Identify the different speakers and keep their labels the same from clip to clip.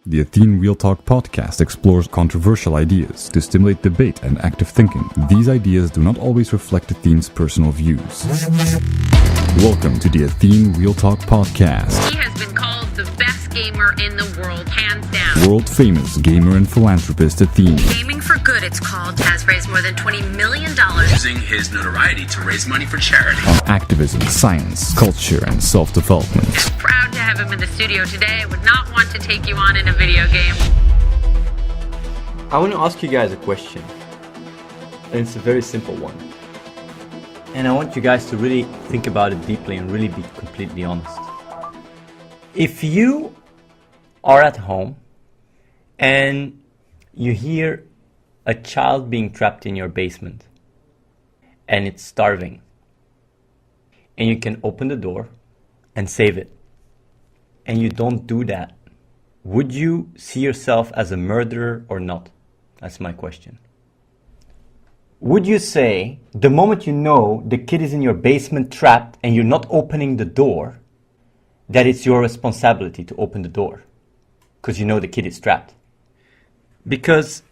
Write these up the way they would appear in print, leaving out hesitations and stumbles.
Speaker 1: The Athene Real Talk Podcast explores controversial ideas to stimulate debate and active thinking. These ideas do not always reflect Athene's personal views. Welcome to the Athene Real Talk Podcast.
Speaker 2: He has been called the best gamer in the world, hands down.
Speaker 1: World-famous gamer and philanthropist Athene.
Speaker 2: Gaming for Good, it's called, has raised more than $20 million.
Speaker 3: Using his notoriety to raise money for charity.
Speaker 1: On activism, science, culture, and self-development.
Speaker 2: Proud to have him in the studio today. I would not want to take you on in a video game.
Speaker 4: I want to ask you guys a question, and it's a very simple one. And I want you guys to really think about it deeply and really be completely honest. If you are at home and you hear a child being trapped in your basement and it's starving, and you can open the door and save it, and you don't do that, would you see yourself as a murderer or not? That's my question. Would you say, the moment you know the kid is in your basement trapped and you're not opening the door, that it's your responsibility to open the door because you know the kid is trapped? Because,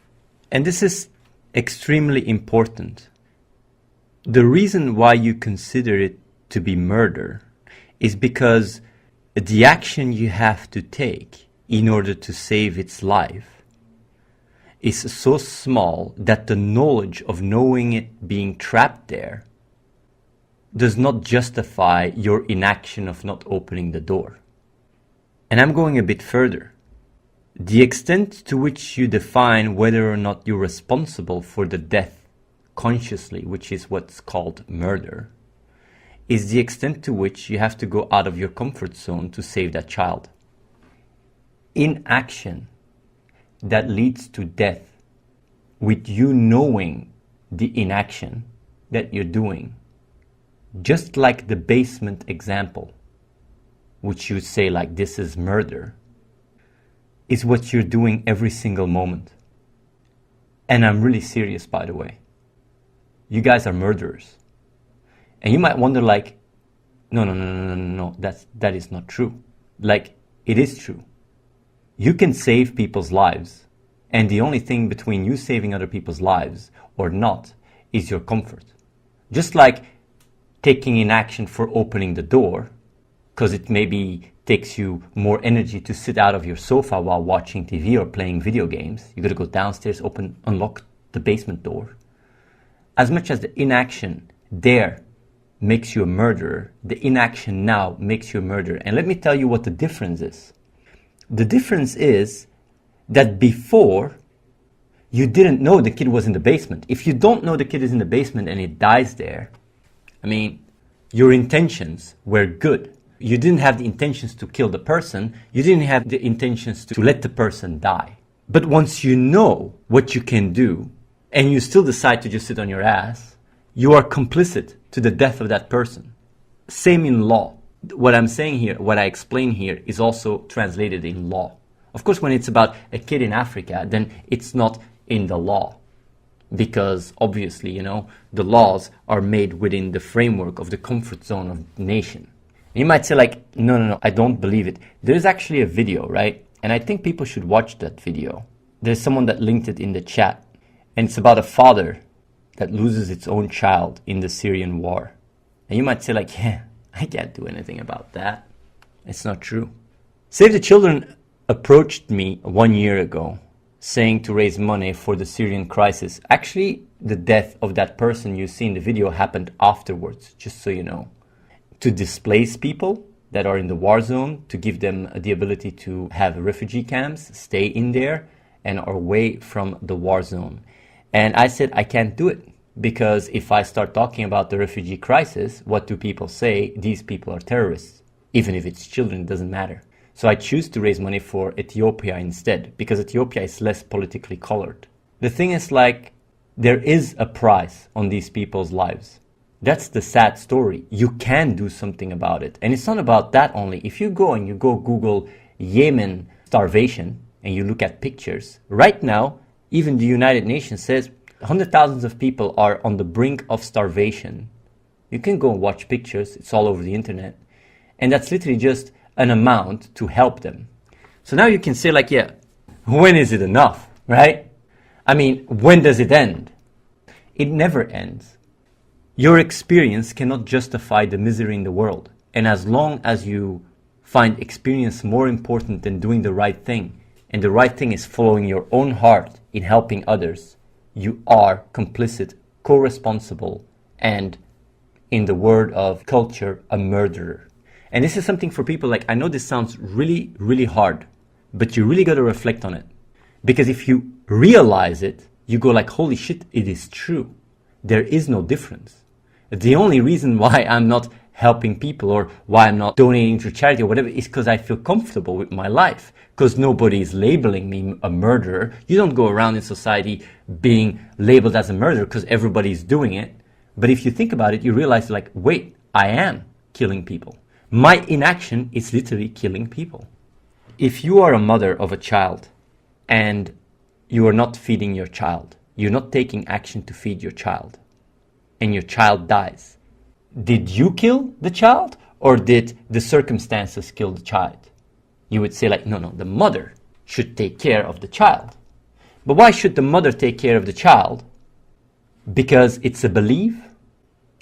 Speaker 4: and this is extremely important, the reason why you consider it to be murder is because the action you have to take in order to save its life is so small that the knowledge of knowing it being trapped there does not justify your inaction of not opening the door. And I'm going a bit further. The extent to which you define whether or not you're responsible for the death consciously, which is what's called murder, is the extent to which you have to go out of your comfort zone to save that child. Inaction that leads to death, with you knowing the inaction that you're doing, just like the basement example, which you say like this is murder, is what you're doing every single moment. And I'm really serious, by the way. You guys are murderers. And you might wonder like, no, that is not true. Like, it is true. You can save people's lives, and the only thing between you saving other people's lives or not is your comfort. Just like taking in action for opening the door, because it maybe takes you more energy to sit out of your sofa while watching TV or playing video games. You gotta go downstairs, unlock the basement door. As much as the inaction there makes you a murderer, the inaction now makes you a murderer. And let me tell you what the difference is. The difference is that before, you didn't know the kid was in the basement. If you don't know the kid is in the basement and it dies there, I mean, your intentions were good. You didn't have the intentions to kill the person. You didn't have the intentions to let the person die. But once you know what you can do, and you still decide to just sit on your ass, you are complicit to the death of that person. Same in law. What I'm saying here, what I explain here, is also translated in law. Of course, when it's about a kid in Africa, then it's not in the law. Because obviously, the laws are made within the framework of the comfort zone of the nation. And you might say like, no, I don't believe it. There's actually a video, right? And I think people should watch that video. There's someone that linked it in the chat. And it's about a father that loses its own child in the Syrian war. And you might say like, yeah, I can't do anything about that. It's not true. Save the Children approached me 1 year ago saying to raise money for the Syrian crisis. Actually, the death of that person you see in the video happened afterwards, just so you know. To displace people that are in the war zone, to give them the ability to have refugee camps, stay in there, and are away from the war zone. And I said, I can't do it. Because if I start talking about the refugee crisis, what do people say? These people are terrorists. Even if it's children, it doesn't matter. So I choose to raise money for Ethiopia instead, because Ethiopia is less politically colored. The thing is like, there is a price on these people's lives. That's the sad story. You can do something about it. And it's not about that only. If you go and you go Google Yemen starvation, and you look at pictures, right now, even the United Nations says, hundreds of thousands of people are on the brink of starvation. You can go and watch pictures. It's all over the internet. And that's literally just an amount to help them. So now you can say like, yeah, when is it enough, right? I mean, when does it end? It never ends. Your experience cannot justify the misery in the world. And as long as you find experience more important than doing the right thing, and the right thing is following your own heart in helping others, you are complicit, co-responsible, and in the word of culture, a murderer. And this is something for people like, I know this sounds really, really hard, but you really got to reflect on it. Because if you realize it, you go like, holy shit, it is true. There is no difference. The only reason why I'm not helping people or why I'm not donating to charity or whatever is because I feel comfortable with my life. Because nobody is labeling me a murderer. You don't go around in society being labeled as a murderer because everybody's doing it. But if you think about it, you realize like, wait, I am killing people. My inaction is literally killing people. If you are a mother of a child and you are not feeding your child, you're not taking action to feed your child, and your child dies, did you kill the child or did the circumstances kill the child? You would say like, no, the mother should take care of the child. But why should the mother take care of the child? Because it's a belief.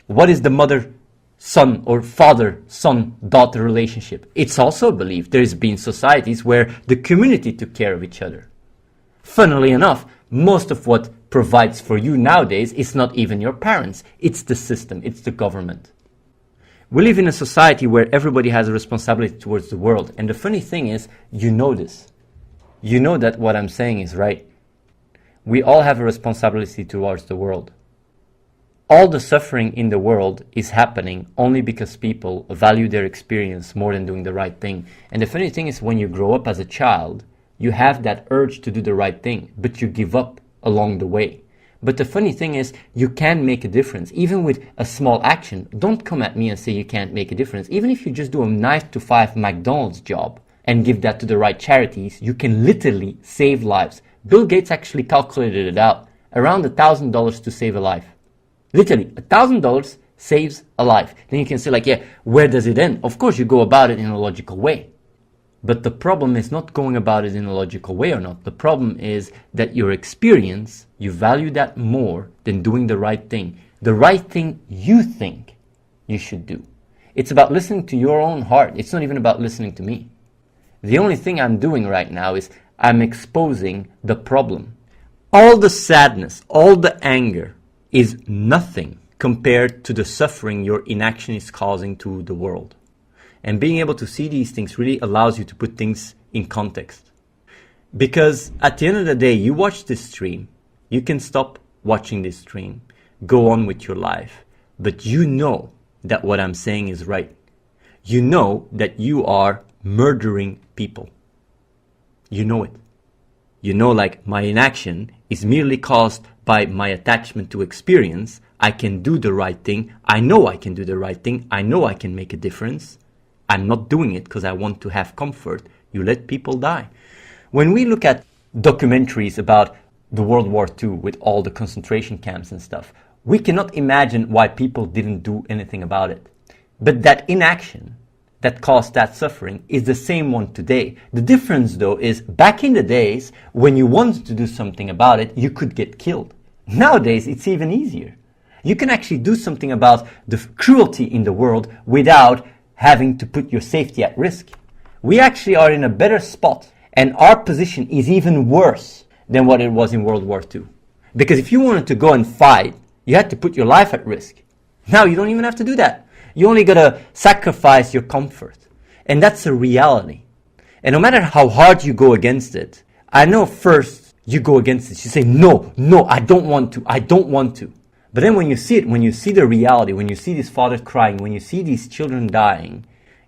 Speaker 4: What is the mother-son or father-son-daughter relationship? It's also a belief. There's been societies where the community took care of each other. Funnily enough, most of what provides for you nowadays is not even your parents. It's the system. It's the government. We live in a society where everybody has a responsibility towards the world. And the funny thing is, you know this. You know that what I'm saying is right. We all have a responsibility towards the world. All the suffering in the world is happening only because people value their experience more than doing the right thing. And the funny thing is, when you grow up as a child, you have that urge to do the right thing, but you give up along the way. But the funny thing is, you can make a difference, even with a small action. Don't come at me and say you can't make a difference. Even if you just do a 9-to-5 McDonald's job and give that to the right charities, you can literally save lives. Bill Gates actually calculated it out. Around $1,000 to save a life. Literally, $1,000 saves a life. Then you can say like, yeah, where does it end? Of course, you go about it in a logical way. But the problem is not going about it in a logical way or not. The problem is that your experience, you value that more than doing the right thing. The right thing you think you should do. It's about listening to your own heart. It's not even about listening to me. The only thing I'm doing right now is I'm exposing the problem. All the sadness, all the anger is nothing compared to the suffering your inaction is causing to the world. And being able to see these things really allows you to put things in context. Because at the end of the day, you watch this stream, you can stop watching this stream, go on with your life, but you know that what I'm saying is right. You know that you are murdering people. You know it. You know, like, my inaction is merely caused by my attachment to experience. I can do the right thing. I know I can do the right thing. I know I can make a difference. I'm not doing it because I want to have comfort. You let people die. When we look at documentaries about the World War II with all the concentration camps and stuff, we cannot imagine why people didn't do anything about it. But that inaction that caused that suffering is the same one today. The difference, though, is back in the days when you wanted to do something about it, you could get killed. Nowadays, it's even easier. You can actually do something about the cruelty in the world without having to put your safety at risk. We actually are in a better spot, and our position is even worse than what it was in World War II. Because if you wanted to go and fight, you had to put your life at risk. Now you don't even have to do that. You only gotta sacrifice your comfort. And that's a reality. And no matter how hard you go against it, I know first you go against it. You say, no, I don't want to. But then when you see it, when you see the reality, when you see these fathers crying, when you see these children dying,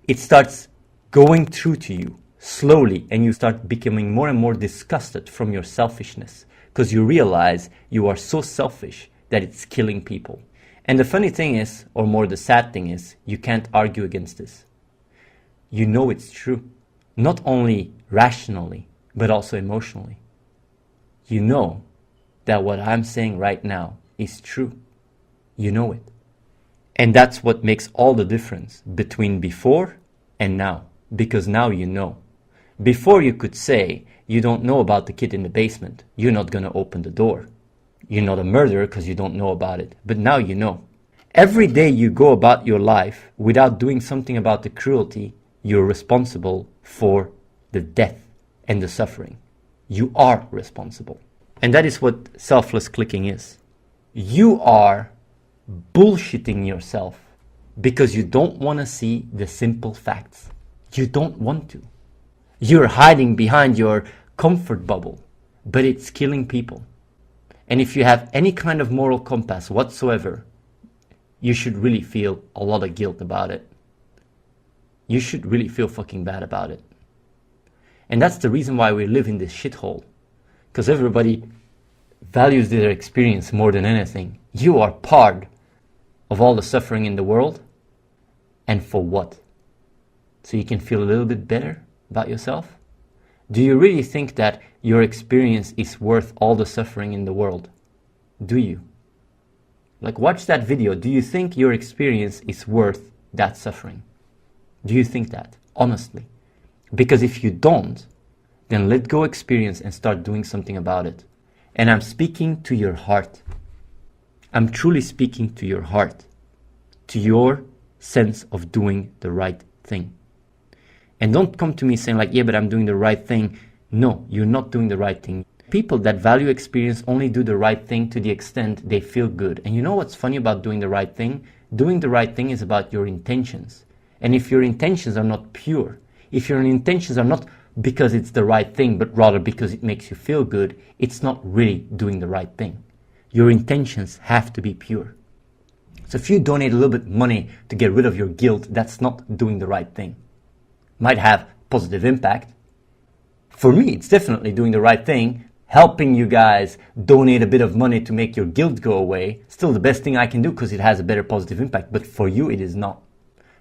Speaker 4: it starts going through to you slowly, and you start becoming more and more disgusted from your selfishness, because you realize you are so selfish that it's killing people. And the funny thing is, or more the sad thing is, you can't argue against this. You know it's true, not only rationally, but also emotionally. You know that what I'm saying right now is true. You know it. And that's what makes all the difference between before and now. Because now you know. Before you could say, you don't know about the kid in the basement, you're not going to open the door. You're not a murderer because you don't know about it. But now you know. Every day you go about your life without doing something about the cruelty, you're responsible for the death and the suffering. You are responsible. And that is what selfless clicking is. You are bullshitting yourself because you don't want to see the simple facts. You don't want to. You're hiding behind your comfort bubble, but it's killing people. And if you have any kind of moral compass whatsoever, you should really feel a lot of guilt about it. You should really feel fucking bad about it. And that's the reason why we live in this shithole. Because everybody values their experience more than anything. You are part of all the suffering in the world. And for what? So you can feel a little bit better about yourself? Do you really think that your experience is worth all the suffering in the world? Do you? Like, watch that video. Do you think your experience is worth that suffering? Do you think that? Honestly. Because if you don't, then let go experience and start doing something about it. And I'm speaking to your heart. I'm truly speaking to your heart. To your sense of doing the right thing. And don't come to me saying like, yeah, but I'm doing the right thing. No, you're not doing the right thing. People that value experience only do the right thing to the extent they feel good. And you know what's funny about doing the right thing? Doing the right thing is about your intentions. And if your intentions are not pure, if your intentions are not because it's the right thing, but rather because it makes you feel good, it's not really doing the right thing. Your intentions have to be pure. So if you donate a little bit of money to get rid of your guilt, that's not doing the right thing. Might have positive impact. For me, it's definitely doing the right thing. Helping you guys donate a bit of money to make your guilt go away. Still the best thing I can do because it has a better positive impact. But for you, it is not.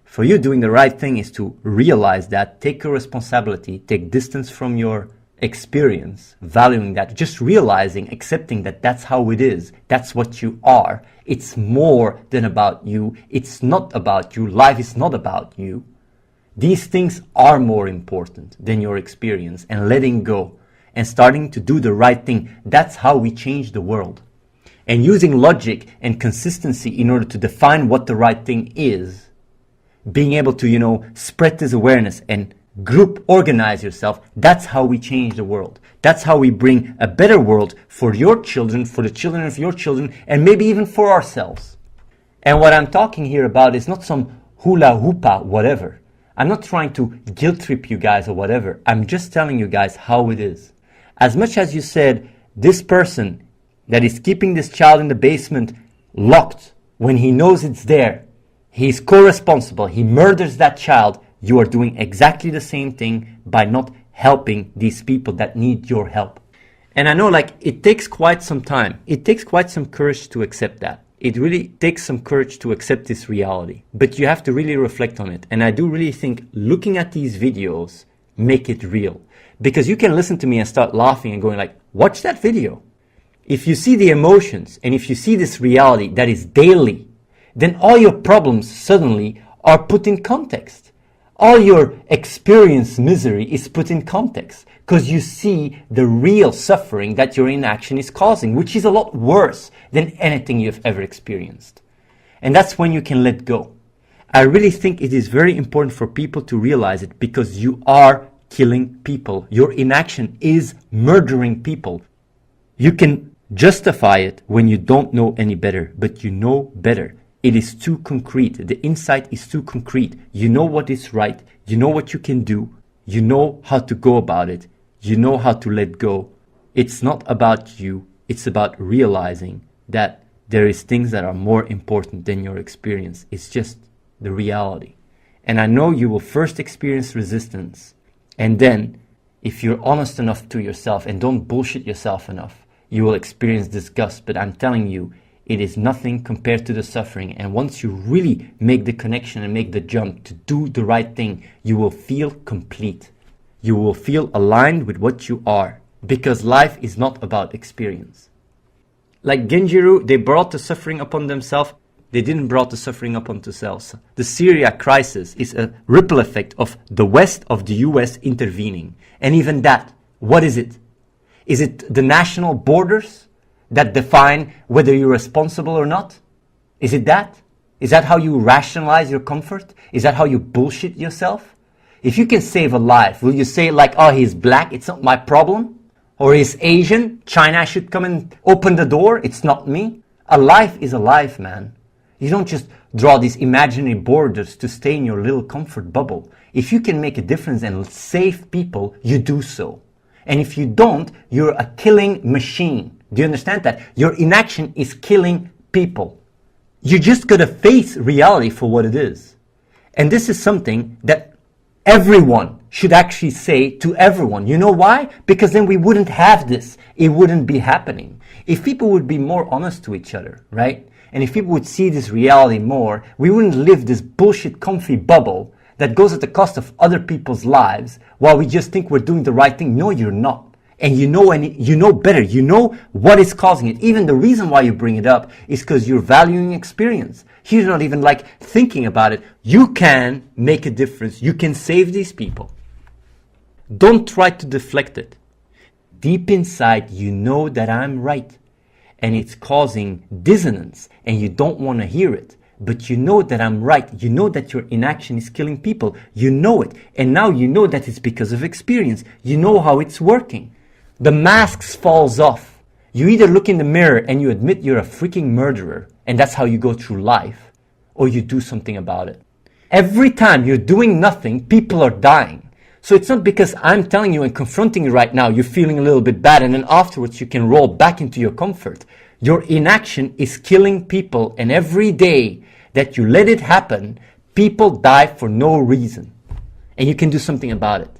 Speaker 4: For you, doing the right thing is to realize that, take your responsibility, take distance from your experience, valuing that, just realizing, accepting that that's how it is. That's what you are. It's more than about you. It's not about you. Life is not about you. These things are more important than your experience, and letting go and starting to do the right thing. That's how we change the world. And using logic and consistency in order to define what the right thing is, being able to, spread this awareness and group organize yourself, that's how we change the world. That's how we bring a better world for your children, for the children of your children, and maybe even for ourselves. And what I'm talking here about is not some hula hoopa whatever. I'm not trying to guilt trip you guys or whatever. I'm just telling you guys how it is. As much as you said, this person that is keeping this child in the basement locked when he knows it's there, he's co-responsible, he murders that child, you are doing exactly the same thing by not helping these people that need your help. And I know it takes quite some time. It takes quite some courage to accept that. It really takes some courage to accept this reality. But you have to really reflect on it. And I do really think looking at these videos make it real. Because you can listen to me and start laughing and going watch that video. If you see the emotions and if you see this reality that is daily, then all your problems suddenly are put in context. All your experience misery is put in context because you see the real suffering that your inaction is causing, which is a lot worse than anything you've ever experienced. And that's when you can let go. I really think it is very important for people to realize it because you are killing people. Your inaction is murdering people. You can justify it when you don't know any better, but you know better. It is too concrete. The insight is too concrete. You know what is right. You know what you can do. You know how to go about it. You know how to let go. It's not about you. It's about realizing that there is things that are more important than your experience. It's just the reality. And I know you will first experience resistance. And then, if you're honest enough to yourself and don't bullshit yourself enough, you will experience disgust. But I'm telling you, it is nothing compared to the suffering. And once you really make the connection and make the jump to do the right thing, you will feel complete. You will feel aligned with what you are. Because life is not about experience. Like Genjiru, they brought the suffering upon themselves. They didn't brought the suffering up onto themselves. The Syria crisis is a ripple effect of the West, of the US intervening. And even that, what is it? Is it the national borders that define whether you're responsible or not? Is it that? Is that how you rationalize your comfort? Is that how you bullshit yourself? If you can save a life, will you say like, oh, he's black, it's not my problem? Or he's Asian, China should come and open the door, it's not me? A life is a life, man. You don't just draw these imaginary borders to stay in your little comfort bubble. If you can make a difference and save people, you do so. And if you don't, you're a killing machine. Do you understand that? Your inaction is killing people. You just gotta face reality for what it is. And this is something that everyone should actually say to everyone. You know why? Because then we wouldn't have this. It wouldn't be happening. If people would be more honest to each other, right? And if people would see this reality more, we wouldn't live this bullshit comfy bubble that goes at the cost of other people's lives while we just think we're doing the right thing. No, you're not. And you know better. You know what is causing it. Even the reason why you bring it up is because you're valuing experience. You're not even like thinking about it. You can make a difference. You can save these people. Don't try to deflect it. Deep inside, you know that I'm right. And it's causing dissonance and you don't want to hear it. But you know that I'm right. You know that your inaction is killing people. You know it. And now you know that it's because of experience. You know how it's working. The masks falls off. You either look in the mirror and you admit you're a freaking murderer, and that's how you go through life, or you do something about it. Every time you're doing nothing, people are dying. So it's not because I'm telling you and confronting you right now, you're feeling a little bit bad, and then afterwards you can roll back into your comfort. Your inaction is killing people, and every day that you let it happen, people die for no reason. And you can do something about it.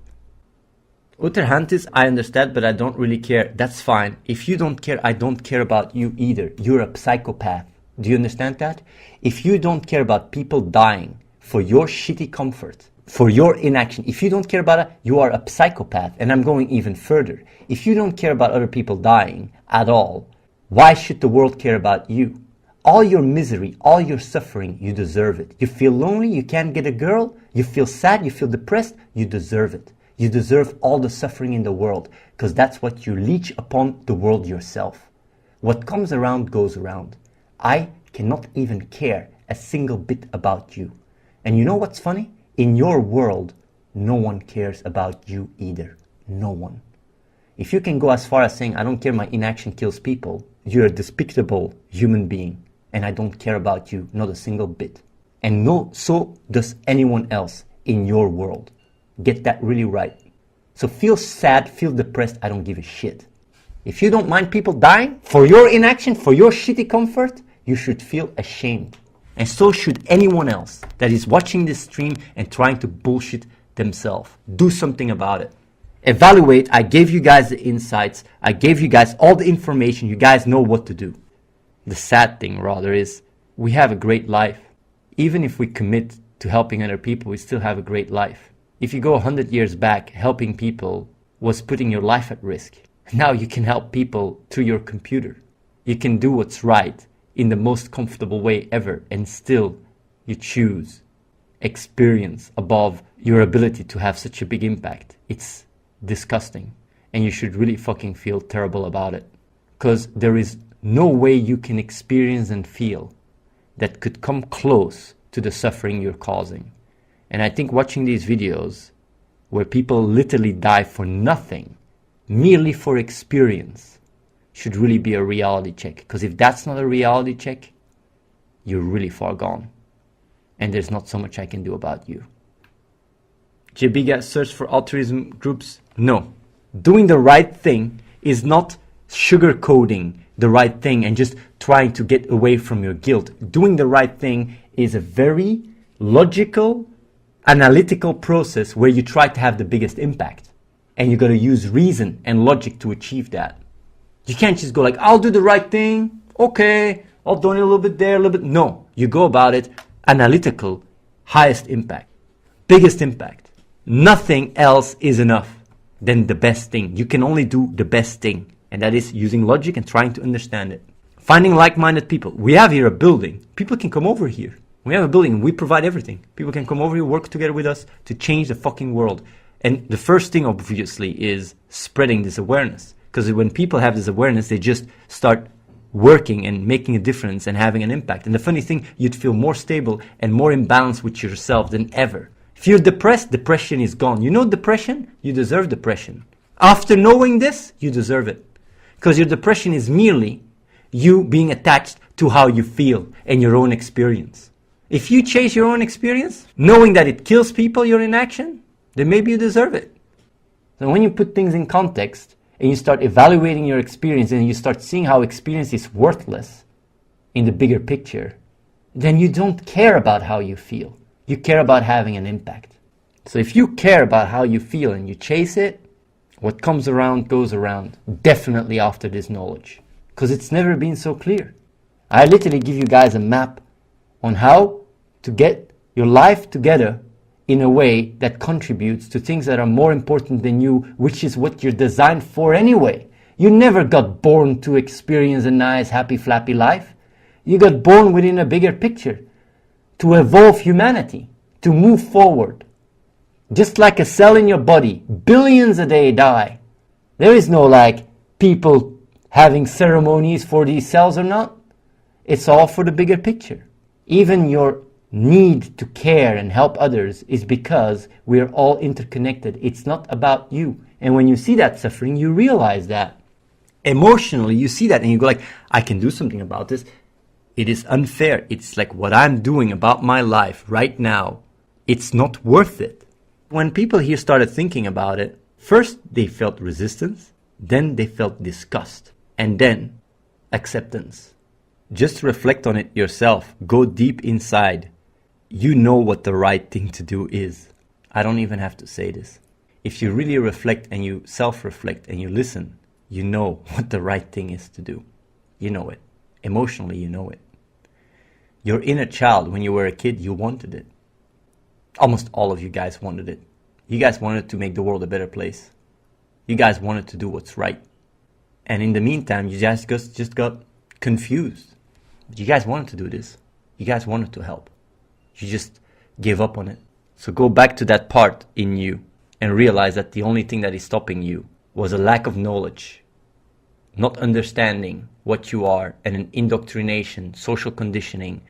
Speaker 4: Other hand is, I understand, but I don't really care. That's fine. If you don't care, I don't care about you either. You're a psychopath. Do you understand that? If you don't care about people dying for your shitty comfort, for your inaction, if you don't care about it, you are a psychopath. And I'm going even further. If you don't care about other people dying at all, why should the world care about you? All your misery, all your suffering, you deserve it. You feel lonely, you can't get a girl, you feel sad, you feel depressed, you deserve it. You deserve all the suffering in the world, because that's what you leech upon the world yourself. What comes around goes around. I cannot even care a single bit about you. And you know what's funny? In your world, no one cares about you either. No one. If you can go as far as saying, I don't care, my inaction kills people, you're a despicable human being. And I don't care about you, not a single bit. And no, so does anyone else in your world. Get that really right. So feel sad, feel depressed, I don't give a shit. If you don't mind people dying for your inaction, for your shitty comfort, you should feel ashamed. And so should anyone else that is watching this stream and trying to bullshit themselves. Do something about it. Evaluate. I gave you guys the insights. I gave you guys all the information. You guys know what to do. The sad thing rather is we have a great life. Even if we commit to helping other people, we still have a great life. If you go 100 years back, helping people was putting your life at risk. Now you can help people through your computer. You can do what's right in the most comfortable way ever, and still you choose experience above your ability to have such a big impact. It's disgusting, and you should really fucking feel terrible about it, because there is no way you can experience and feel that could come close to the suffering you're causing. And I think watching these videos where people literally die for nothing, merely for experience, should really be a reality check. Because if that's not a reality check, you're really far gone. And there's not so much I can do about you. JB search for altruism groups? No. Doing the right thing is not sugarcoating the right thing and just trying to get away from your guilt. Doing the right thing is a very logical, analytical process where you try to have the biggest impact. And you got to use reason and logic to achieve that. You can't just go like, I'll do the right thing. Okay, I'll donate a little bit there, a little bit. No, you go about it analytical, highest impact, biggest impact. Nothing else is enough than the best thing. You can only do the best thing. And that is using logic and trying to understand it. Finding like-minded people. We have here a building. People can come over here. We have a building. We provide everything. People can come over here, work together with us to change the fucking world. And the first thing, obviously, is spreading this awareness. Because when people have this awareness, they just start working and making a difference and having an impact. And the funny thing, you'd feel more stable and more in balance with yourself than ever. If you're depressed, depression is gone. You know depression? You deserve depression. After knowing this, you deserve it. Because your depression is merely you being attached to how you feel and your own experience. If you chase your own experience, knowing that it kills people, your inaction, then maybe you deserve it. So when you put things in context and you start evaluating your experience and you start seeing how experience is worthless in the bigger picture, then you don't care about how you feel. You care about having an impact. So if you care about how you feel and you chase it, what comes around goes around, definitely after this knowledge. Because it's never been so clear. I literally give you guys a map on how to get your life together in a way that contributes to things that are more important than you, which is what you're designed for anyway. You never got born to experience a nice, happy, flappy life. You got born within a bigger picture, to evolve humanity, to move forward. Just like a cell in your body, billions a day die. There is no people having ceremonies for these cells or not. It's all for the bigger picture. Even your need to care and help others is because we're all interconnected. It's not about you. And when you see that suffering, you realize that. Emotionally, you see that and you go I can do something about this. It is unfair. It's like what I'm doing about my life right now. It's not worth it. When people here started thinking about it, first they felt resistance, then they felt disgust, and then acceptance. Just reflect on it yourself. Go deep inside. You know what the right thing to do is. I don't even have to say this. If you really reflect and you self-reflect and you listen, you know what the right thing is to do. You know it. Emotionally, you know it. Your inner child, when you were a kid, you wanted it. Almost all of you guys wanted it. You guys wanted to make the world a better place. You guys wanted to do what's right. And in the meantime, you guys just got confused. But you guys wanted to do this. You guys wanted to help. You just gave up on it. So go back to that part in you and realize that the only thing that is stopping you was a lack of knowledge, not understanding what you are, and an indoctrination, social conditioning.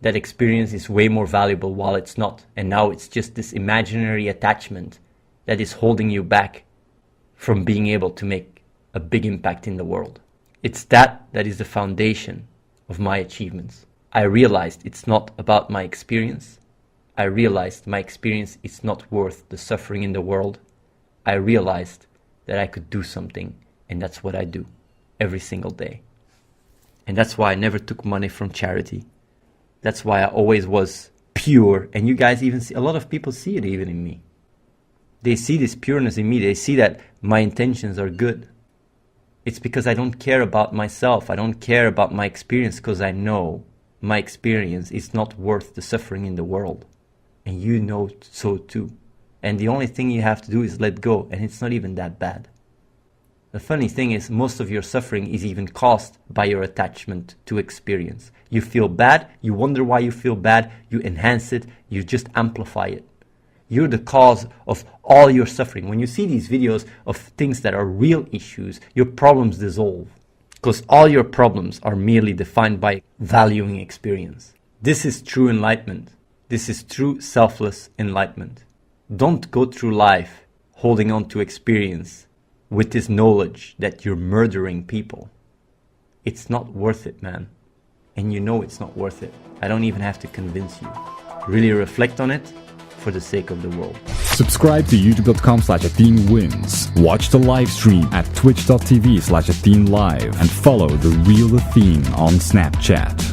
Speaker 4: That experience is way more valuable while it's not. And now it's just this imaginary attachment that is holding you back from being able to make a big impact in the world. It's that is the foundation of my achievements. I realized it's not about my experience. I realized my experience is not worth the suffering in the world. I realized that I could do something, and that's what I do every single day. And that's why I never took money from charity. That's why I always was pure. And you guys even see, a lot of people see it even in me. They see this pureness in me. They see that my intentions are good. It's because I don't care about myself. I don't care about my experience because I know my experience is not worth the suffering in the world. And you know so too. And the only thing you have to do is let go. And it's not even that bad. The funny thing is, most of your suffering is even caused by your attachment to experience. You feel bad, you wonder why you feel bad, you enhance it, you just amplify it. You're the cause of all your suffering. When you see these videos of things that are real issues, your problems dissolve. Because all your problems are merely defined by valuing experience. This is true enlightenment. This is true selfless enlightenment. Don't go through life holding on to experience with this knowledge that you're murdering people. It's not worth it, man. And you know it's not worth it. I don't even have to convince you. Really reflect on it for the sake of the world.
Speaker 1: Subscribe to youtube.com/AtheneWins. Watch the live stream at twitch.tv/AtheneLive and follow The Real Athene on Snapchat.